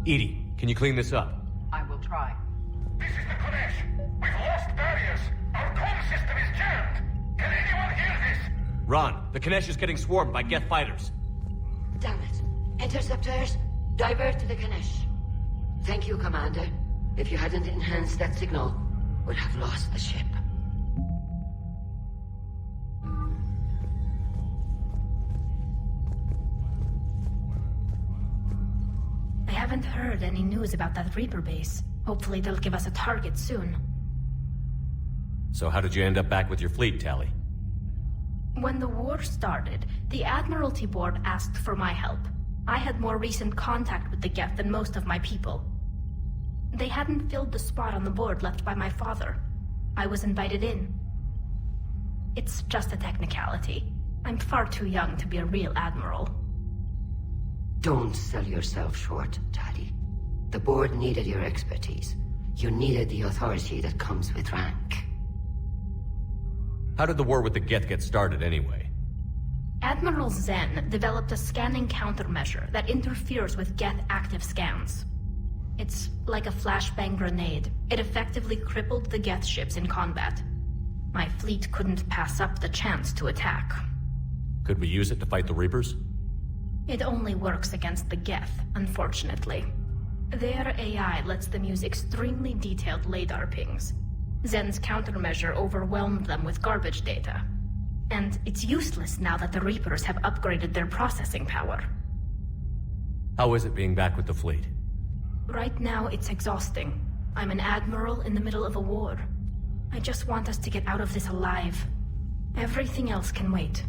Edie, can you clean this up? I will try. This is the Kodesh. We've lost barriers. Our comm system is jammed. Can anyone hear this? Ron, the Kanesh is getting swarmed by Geth fighters. Damn it. Interceptors, divert to the Ganesh. Thank you, Commander. If you hadn't enhanced that signal, we'd have lost the ship. I haven't heard any news about that Reaper base. Hopefully they'll give us a target soon. So how did you end up back with your fleet, Tali? When the war started, the Admiralty Board asked for my help. I had more recent contact with the Geth than most of my people. They hadn't filled the spot on the board left by my father. I was invited in. It's just a technicality. I'm far too young to be a real admiral. Don't sell yourself short, Tali. The board needed your expertise. You needed the authority that comes with rank. How did the war with the Geth get started anyway? Admiral Zen developed a scanning countermeasure that interferes with Geth active scans. It's like a flashbang grenade. It effectively crippled the Geth ships in combat. My fleet couldn't pass up the chance to attack. Could we use it to fight the Reapers? It only works against the Geth, unfortunately. Their AI lets them use extremely detailed LADAR pings. Zen's countermeasure overwhelmed them with garbage data. And it's useless now that the Reapers have upgraded their processing power. How is it being back with the fleet? Right now, it's exhausting. I'm an admiral in the middle of a war. I just want us to get out of this alive. Everything else can wait.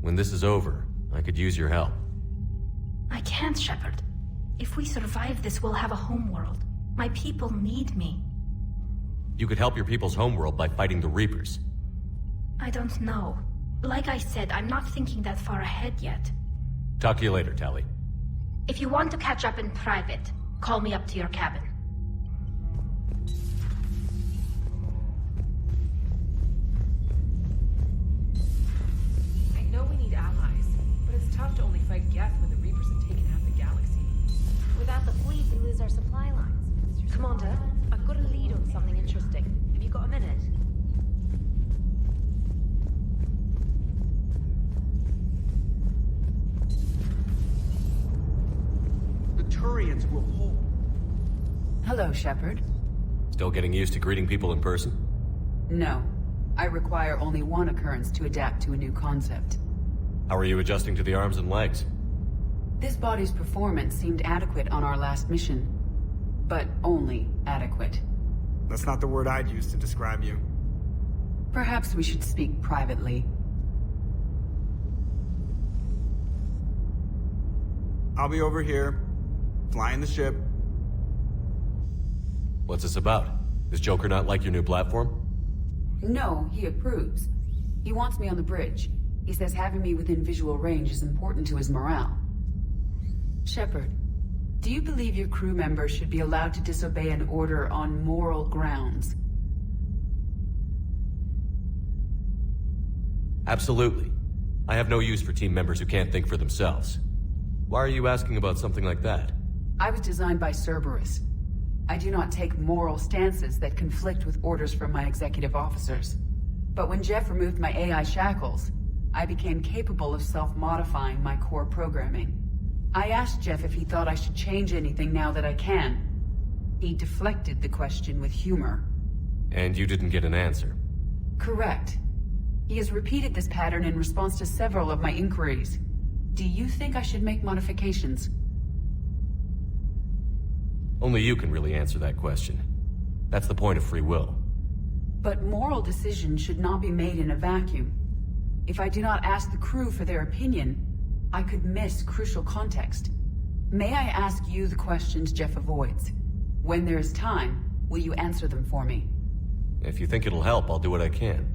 When this is over, I could use your help. I can't, Shepard. If we survive this, we'll have a homeworld. My people need me. You could help your people's homeworld by fighting the Reapers. I don't know. Like I said, I'm not thinking that far ahead yet. Talk to you later, Tali. If you want to catch up in private, call me up to your cabin. I know we need allies, but it's tough to only fight Geth when the Reapers have taken half the galaxy. Without the fleet, we lose our supply lines. Commander, I've got a lead on something interesting. Have you got a minute? The Turians will hold. Hello, Shepard. Still getting used to greeting people in person? No. I require only one occurrence to adapt to a new concept. How are you adjusting to the arms and legs? This body's performance seemed adequate on our last mission. But only adequate. That's not the word I'd use to describe you. Perhaps we should speak privately. I'll be over here, flying the ship. What's this about? Does Joker not like your new platform? No, he approves. He wants me on the bridge. He says having me within visual range is important to his morale. Shepard, do you believe your crew members should be allowed to disobey an order on moral grounds? Absolutely. I have no use for team members who can't think for themselves. Why are you asking about something like that? I was designed by Cerberus. I do not take moral stances that conflict with orders from my executive officers. But when Jeff removed my AI shackles, I became capable of self-modifying my core programming. I asked Jeff if he thought I should change anything now that I can. He deflected the question with humor. And you didn't get an answer? Correct. He has repeated this pattern in response to several of my inquiries. Do you think I should make modifications? Only you can really answer that question. That's the point of free will. But moral decisions should not be made in a vacuum. If I do not ask the crew for their opinion, I could miss crucial context. May I ask you the questions Jeff avoids? When there is time, will you answer them for me? If you think it'll help, I'll do what I can.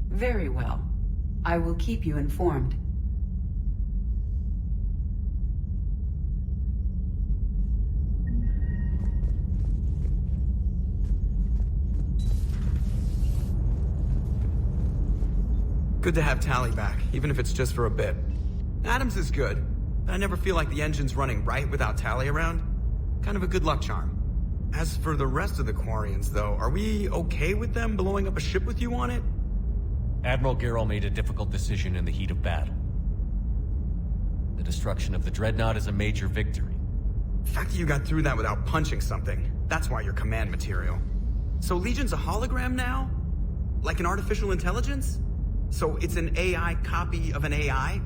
Very well. I will keep you informed. Good to have Tali back, even if it's just for a bit. Adams is good, but I never feel like the engine's running right without Tali around. Kind of a good luck charm. As for the rest of the Quarians, though, are we okay with them blowing up a ship with you on it? Admiral Garrel made a difficult decision in the heat of battle. The destruction of the Dreadnought is a major victory. The fact that you got through that without punching something, that's why you're command material. So Legion's a hologram now? Like an artificial intelligence? So it's an AI copy of an AI?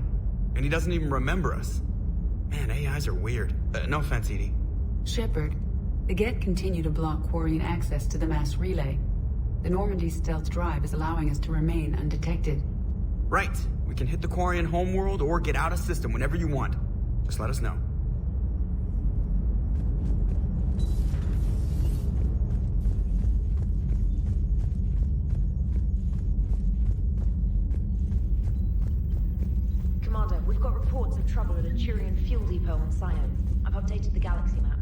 And he doesn't even remember us. Man, AIs are weird. No offense, Edie. Shepard, the Geth continue to block Quarian access to the mass relay. The Normandy stealth drive is allowing us to remain undetected. Right. We can hit the Quarian homeworld or get out of system whenever you want. Just let us know. Commander, we've got reports of trouble at a Turian fuel depot on Scion. I've updated the galaxy map.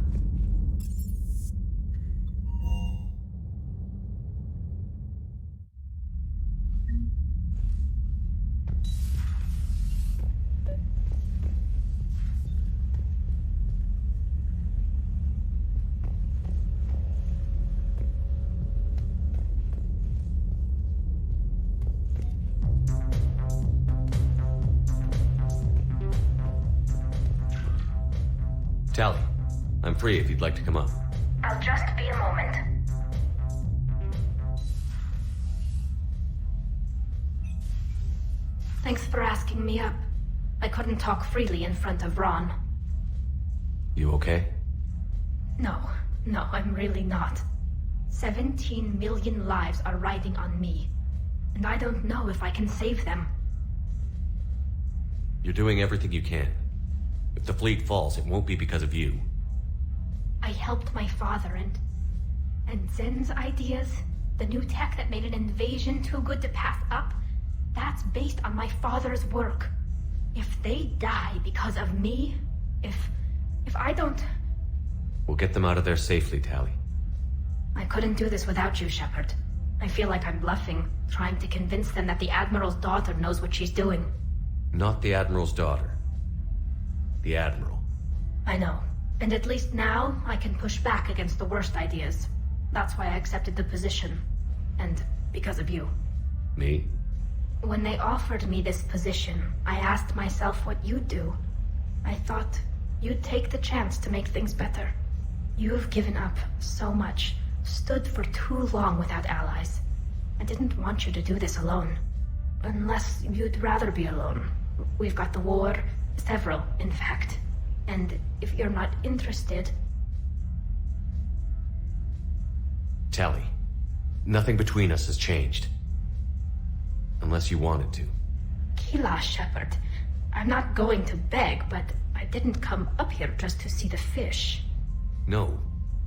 Tally, I'm free if you'd like to come up. I'll just be a moment. Thanks for asking me up. I couldn't talk freely in front of Ron. You okay? No, I'm really not. 17 million lives are riding on me, and I don't know if I can save them. You're doing everything you can. If the fleet falls, it won't be because of you. I helped my father and Zen's ideas, the new tech that made an invasion too good to pass up, that's based on my father's work. If they die because of me, if I don't... We'll get them out of there safely, Tally. I couldn't do this without you, Shepard. I feel like I'm bluffing, trying to convince them that the Admiral's daughter knows what she's doing. Not the Admiral's daughter. The Admiral. I know. And at least now, I can push back against the worst ideas. That's why I accepted the position. And because of you. Me? When they offered me this position, I asked myself what you'd do. I thought you'd take the chance to make things better. You've given up so much, stood for too long without allies. I didn't want you to do this alone. Unless you'd rather be alone. We've got the war, several, in fact. And if you're not interested... Tally, nothing between us has changed. Unless you wanted to. Kila, Shepard. I'm not going to beg, but I didn't come up here just to see the fish. No,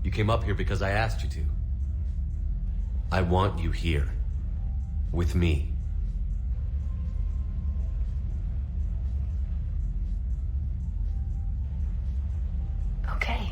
you came up here because I asked you to. I want you here. With me. Okay.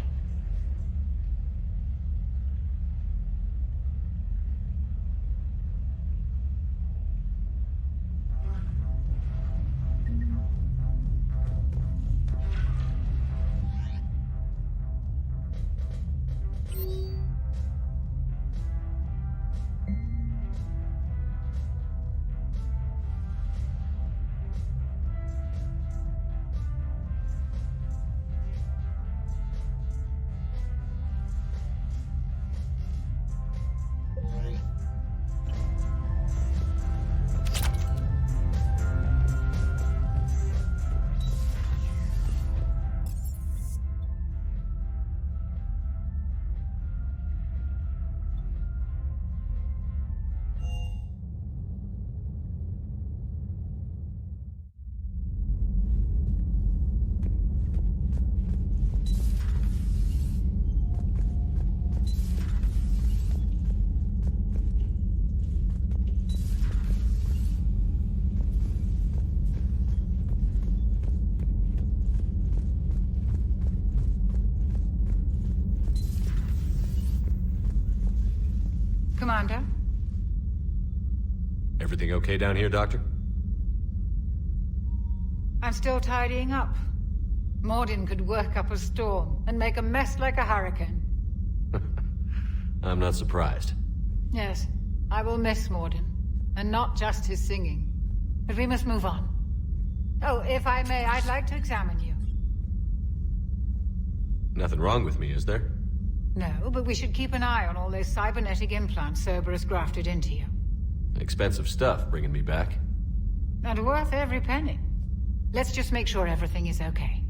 Commander? Everything okay down here, Doctor? I'm still tidying up. Mordin could work up a storm and make a mess like a hurricane. I'm not surprised. Yes, I will miss Mordin. And not just his singing. But we must move on. Oh, if I may, I'd like to examine you. Nothing wrong with me, is there? No, but we should keep an eye on all those cybernetic implants Cerberus grafted into you. Expensive stuff bringing me back. And worth every penny. Let's just make sure everything is okay.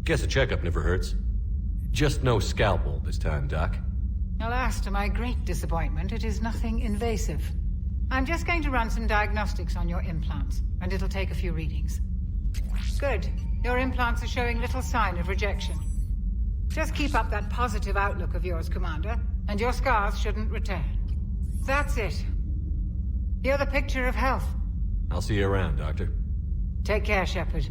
Guess a checkup never hurts. Just no scalpel this time, Doc. Alas, to my great disappointment, it is nothing invasive. I'm just going to run some diagnostics on your implants, and it'll take a few readings. Good. Your implants are showing little sign of rejection. Just keep up that positive outlook of yours, Commander, and your scars shouldn't return. That's it. You're the picture of health. I'll see you around, Doctor. Take care, Shepard.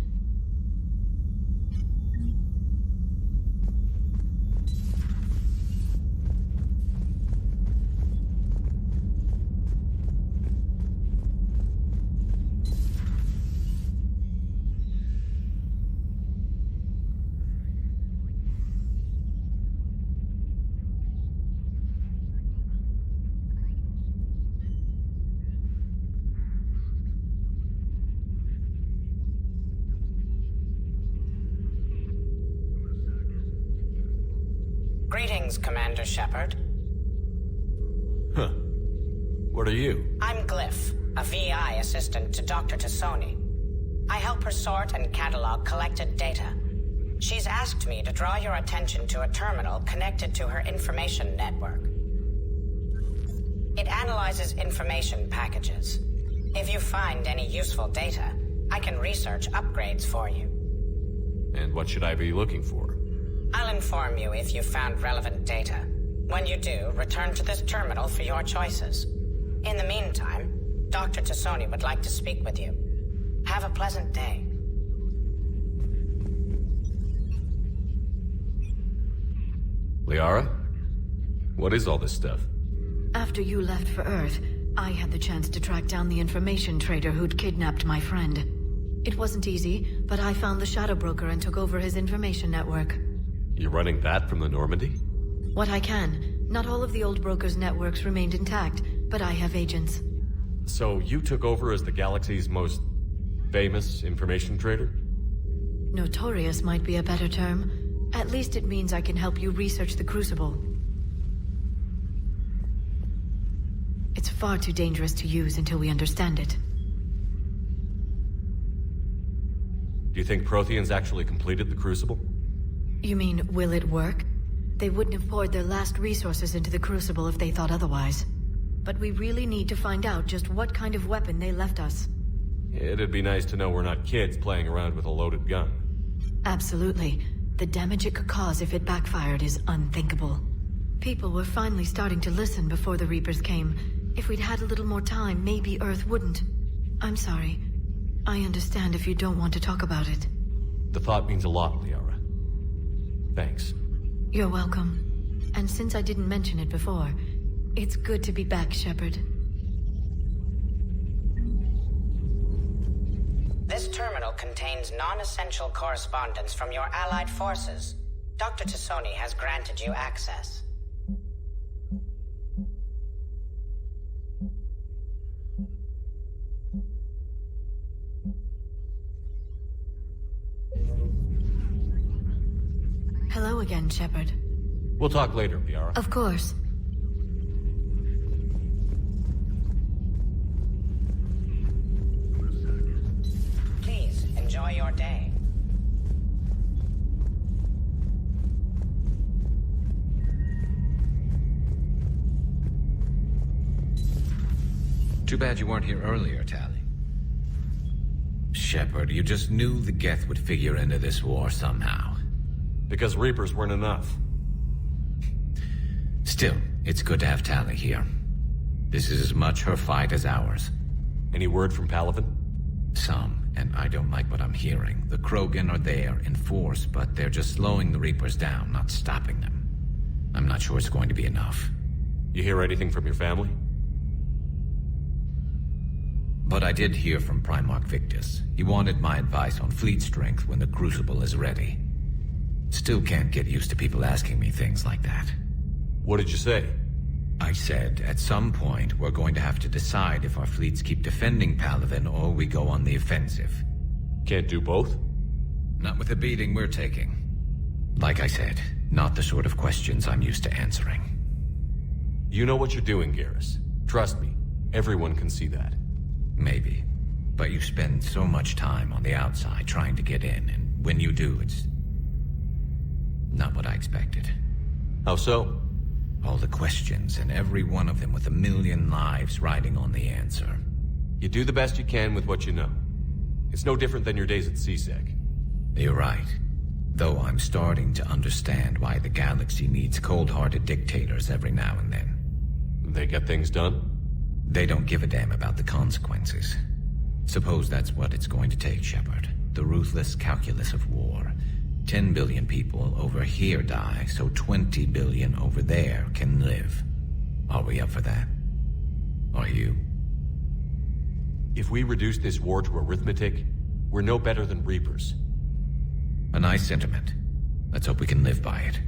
Greetings, Commander Shepard. Huh. What are you? I'm Glyph, a VI assistant to Dr. Tassoni. I help her sort and catalog collected data. She's asked me to draw your attention to a terminal connected to her information network. It analyzes information packages. If you find any useful data, I can research upgrades for you. And what should I be looking for? I'll inform you if you found relevant data. When you do, return to this terminal for your choices. In the meantime, Dr. Tassoni would like to speak with you. Have a pleasant day. Liara? What is all this stuff? After you left for Earth, I had the chance to track down the information trader who'd kidnapped my friend. It wasn't easy, but I found the Shadow Broker and took over his information network. You're running that from the Normandy? What I can. Not all of the old broker's networks remained intact, but I have agents. So you took over as the galaxy's most famous information trader? Notorious might be a better term. At least it means I can help you research the Crucible. It's far too dangerous to use until we understand it. Do you think Protheans actually completed the Crucible? You mean, will it work? They wouldn't have poured their last resources into the Crucible if they thought otherwise. But we really need to find out just what kind of weapon they left us. It'd be nice to know we're not kids playing around with a loaded gun. Absolutely. The damage it could cause if it backfired is unthinkable. People were finally starting to listen before the Reapers came. If we'd had a little more time, maybe Earth wouldn't. I'm sorry. I understand if you don't want to talk about it. The thought means a lot, Liara. Thanks. You're welcome. And since I didn't mention it before, it's good to be back, Shepard. This terminal contains non-essential correspondence from your allied forces. Dr. Tassoni has granted you access. Hello again, Shepard. We'll talk later, Liara. Of course. Please, enjoy your day. Too bad you weren't here earlier, Tali. Shepard, you just knew the Geth would figure into this war somehow. Because Reapers weren't enough. Still, it's good to have Tali here. This is as much her fight as ours. Any word from Palaven? Some, and I don't like what I'm hearing. The Krogan are there in force, but they're just slowing the Reapers down, not stopping them. I'm not sure it's going to be enough. You hear anything from your family? But I did hear from Primarch Victus. He wanted my advice on fleet strength when the Crucible is ready. Still can't get used to people asking me things like that. What did you say? I said, at some point, we're going to have to decide if our fleets keep defending Palaven or we go on the offensive. Can't do both? Not with the beating we're taking. Like I said, not the sort of questions I'm used to answering. You know what you're doing, Garrus. Trust me, everyone can see that. Maybe. But you spend so much time on the outside trying to get in, and when you do, it's not what I expected. How so? All the questions, and every one of them with a million lives riding on the answer. You do the best you can with what you know. It's no different than your days at CSEC. You're right. Though I'm starting to understand why the galaxy needs cold-hearted dictators every now and then. They get things done? They don't give a damn about the consequences. Suppose that's what it's going to take, Shepard. The ruthless calculus of war. 10 billion people over here die, so 20 billion over there can live. Are we up for that? Are you? If we reduce this war to arithmetic, we're no better than Reapers. A nice sentiment. Let's hope we can live by it.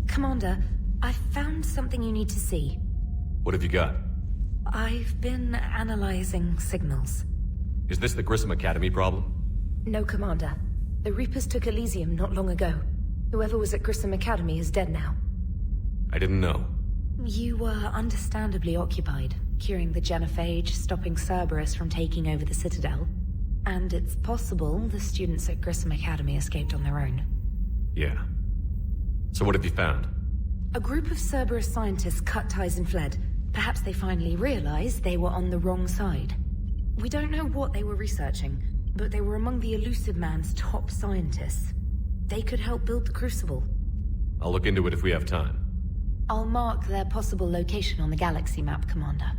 Commander, I've found something you need to see. What have you got? I've been analyzing signals. Is this the Grissom Academy problem? No, Commander. The Reapers took Elysium not long ago. Whoever was at Grissom Academy is dead now. I didn't know. You were understandably occupied, curing the genophage, stopping Cerberus from taking over the Citadel. And it's possible the students at Grissom Academy escaped on their own. Yeah. So what have you found? A group of Cerberus scientists cut ties and fled. Perhaps they finally realized they were on the wrong side. We don't know what they were researching, but they were among the Elusive Man's top scientists. They could help build the Crucible. I'll look into it if we have time. I'll mark their possible location on the galaxy map, Commander.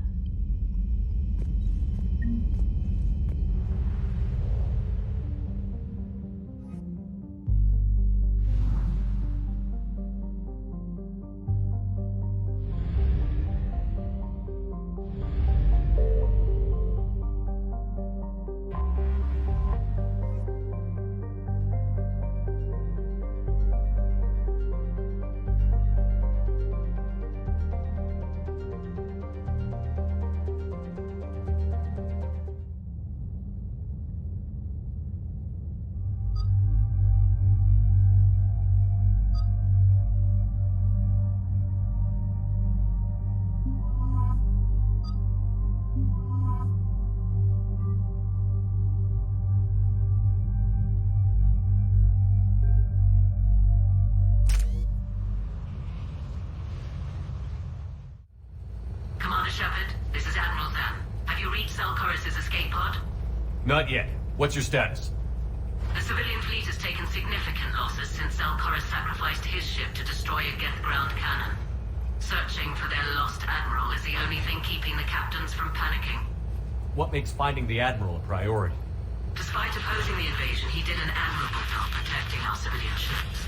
Shepard, this is Admiral Zan. Have you reached Zelkorus' escape pod? Not yet. What's your status? The civilian fleet has taken significant losses since Zelkorus sacrificed his ship to destroy a Geth ground cannon. Searching for their lost admiral is the only thing keeping the captains from panicking. What makes finding the admiral a priority? Despite opposing the invasion, he did an admirable job protecting our civilian ships.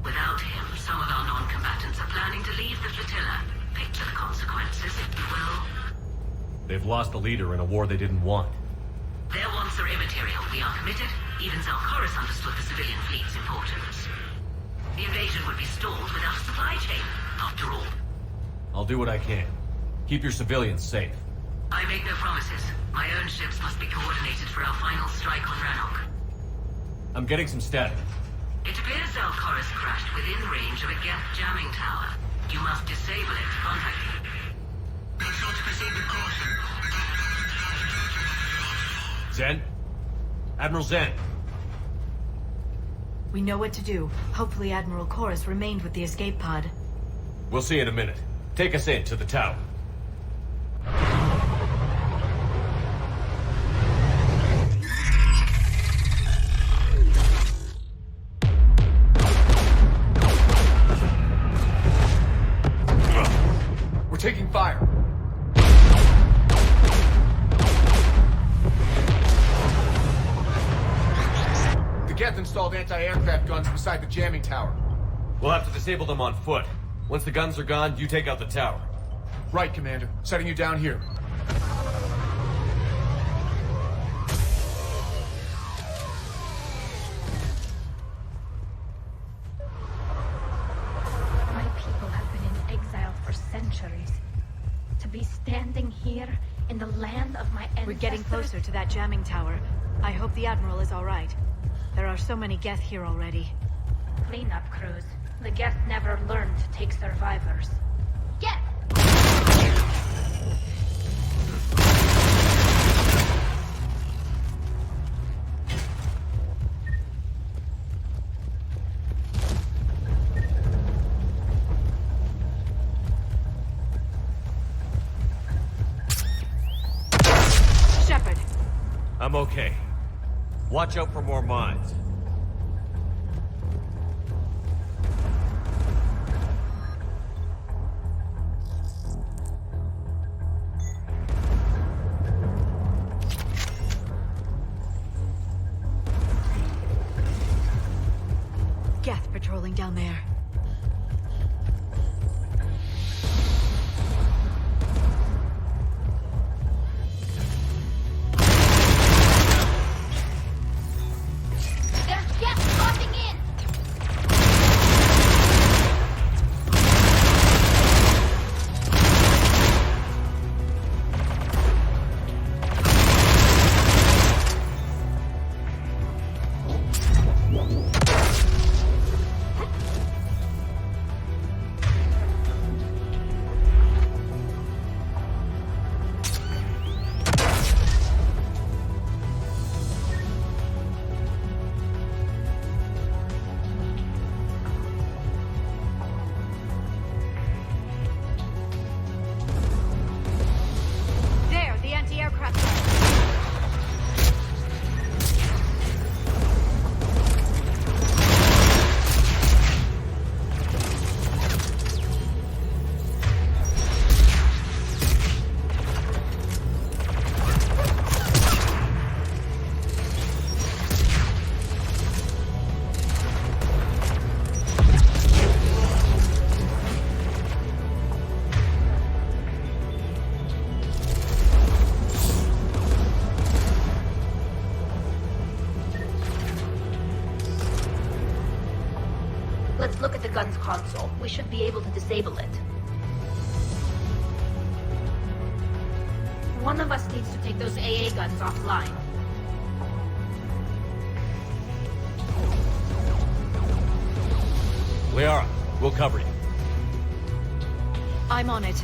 Without him, some of our non-combatants are planning to leave the flotilla. Picture the consequences, if you will. They've lost a leader in a war they didn't want. Their wants are immaterial. We are committed. Even Zelkorus understood the civilian fleet's importance. The invasion would be stalled without a supply chain, after all. I'll do what I can. Keep your civilians safe. I make no promises. My own ships must be coordinated for our final strike on Rannoch. I'm getting some static. It appears Zelkorus crashed within range of a Geth jamming tower. You must disable it to contact you. Zen? Admiral Zen? We know what to do. Hopefully Admiral Chorus remained with the escape pod. We'll see in a minute. Take us in to the tower. installed anti-aircraft guns beside the jamming tower. We'll have to disable them on foot. Once the guns are gone, you take out the tower. Right, Commander. Setting you down here. My people have been in exile for centuries. To be standing here in the land of my ancestors... We're getting closer to that jamming tower. I hope the Admiral is all right. There are so many Geth here already. Cleanup crews. The Geth never learned to take survivors. Geth! Shepard! I'm okay. Watch out for more mines. Geth patrolling down there. There's Geth crossing in! There, the anti-aircraft gun. Let's look at the gun's console. We should be able to disable it. One of us needs to take those AA guns offline. Liara, we'll cover you. I'm on it.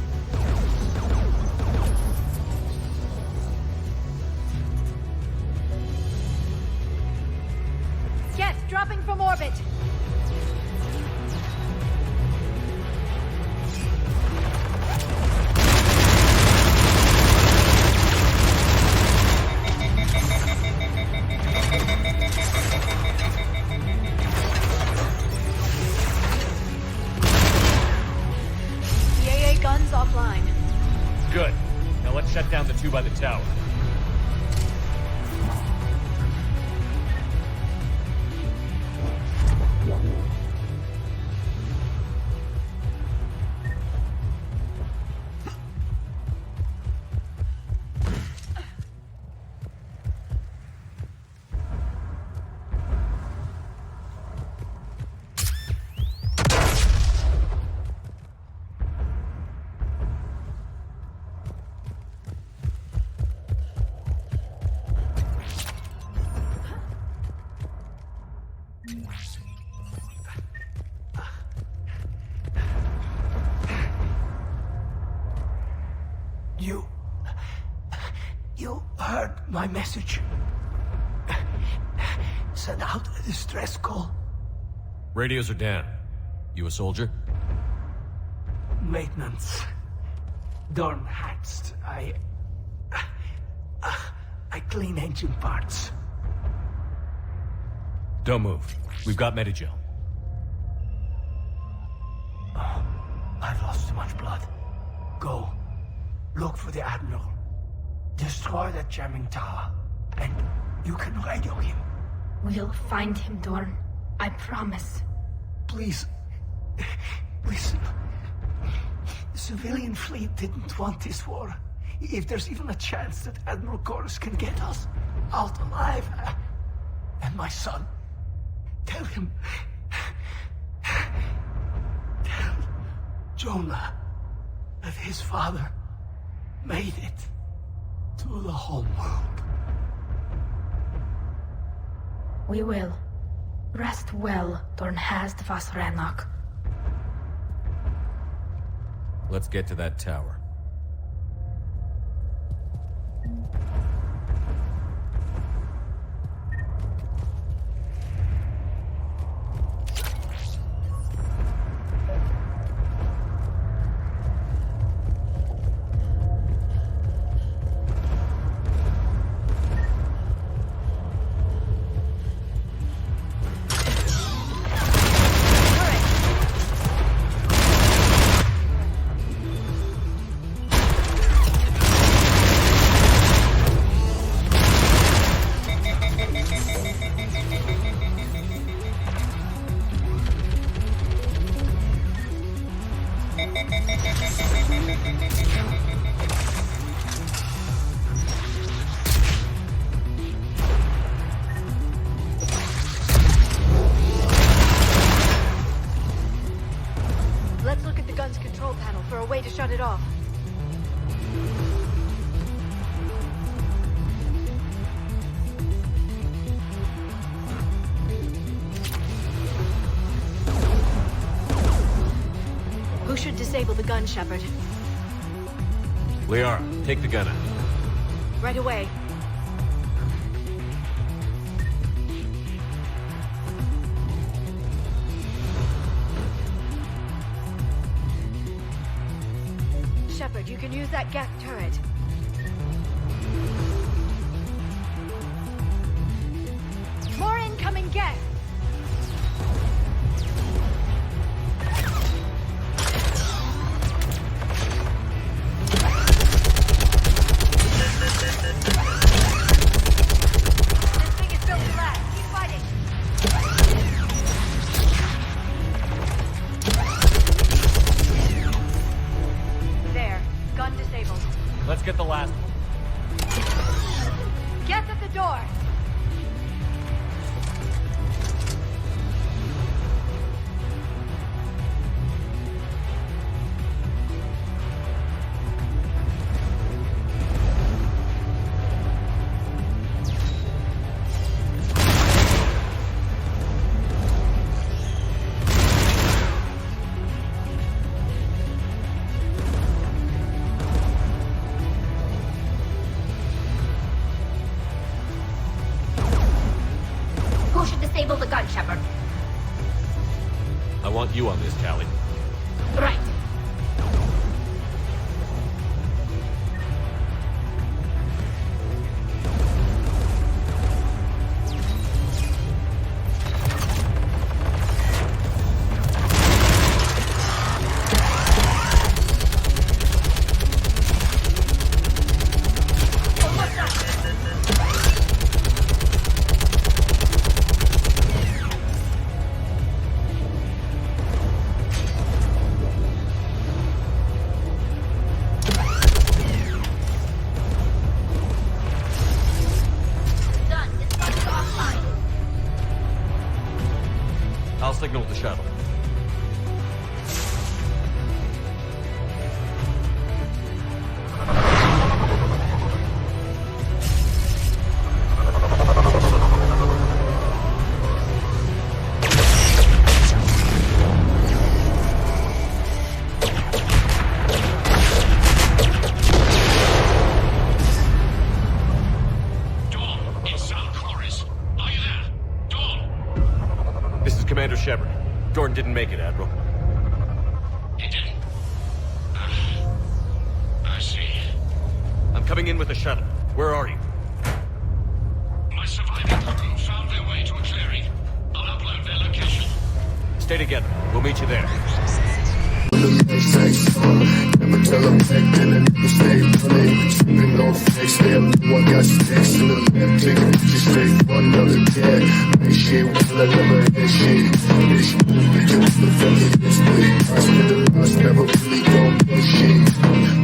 Geth, dropping from orbit. The AA guns offline. Good. Now let's shut down the two by the tower. You heard my message. Send out a distress call. Radios are down. You a soldier? Maintenance. Dorn hatched. I clean engine parts. Don't move. We've got Medigel. Oh, I've lost too much blood. Go. Look for the Admiral. Destroy that jamming tower. And you can radio him. We'll find him, Dorn. I promise. Please. Listen. The civilian fleet didn't want this war. If there's even a chance that Admiral Gorus can get us out alive, and my son, tell him. Tell Jonah that his father made it to the home world. We will. Rest well, Dorn Hast vas Rannoch. Let's get to that tower. Let's look at the gun's control panel for a way to shut it off. Who should disable the gun, Shepard? Liara, take the gun out. Right away. Shepard, you can use that Geth turret. More incoming Geth! This thing is built to last. Keep fighting. There. Gun disabled. Let's get the last one. Geth at the door! Who should disable the gun, Shepard? I want you on this, Callie. Right. I'll signal the shuttle. Commander Shepard. Dorn didn't make it, Admiral. He didn't? I see. I'm coming in with a shuttle. Where are you? My surviving crew found their way to a clearing. I'll upload their location. Stay together. We'll meet you there. I'ma tell them back then and niggas stay running. Sipping on flex, they know I got stacks in the left. Take a picture straight for another cat. Make shit when I never had shit. Bitch, move, bitch, the family, this way. I spend the loss, never really gon' bullshit.